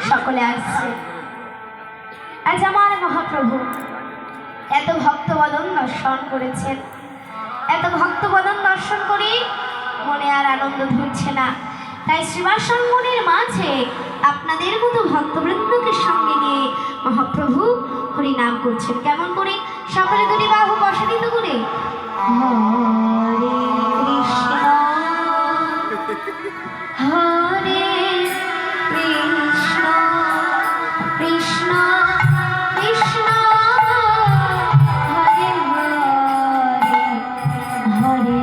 সকলে আসছে। আজ আমার মহাপ্রভু এত ভক্তবদন দর্শন করেছেন, এত ভক্তবদন দর্শন করি মনে আর আনন্দ ধরছে না। তাই শ্রীবাসঙ্গনের মাঝে আপনাদের মতো ভক্তবৃন্দকে সঙ্গে নিয়ে মহাপ্রভু হরিনাম করছেন। কেমন করে? সকলে দুটি বাহু প্রসারিত করে হরে কৃষ্ণ হরে কৃষ্ণ কৃষ্ণ কৃষ্ণ হরে হরে হরে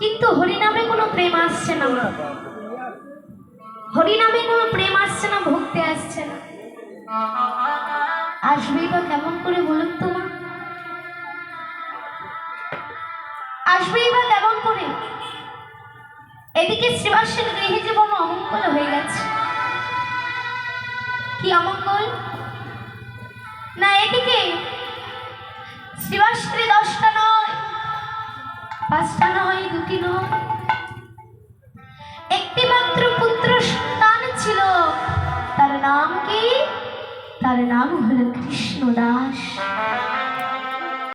কিন্তু হরিনামে কোনো প্রেম আসছে না, হরিনামে কোনো প্রেম আসছে না, ভক্তি আসছে না। আসবেই বা কেমন করে বলুন তো মা? আসবেই বা কেমন করে? এদিকে শ্রীবাসের গৃহে জীবন অমঙ্গল হয়ে গেছে। কি অমঙ্গল? না এদিকে শ্রীবাসের 10টা নয়, 5টা নয়, 2টি নয়, একটি মাত্র পুত্র সন্তান ছিল। তার নাম কি? তার নাম হলো কৃষ্ণদাস।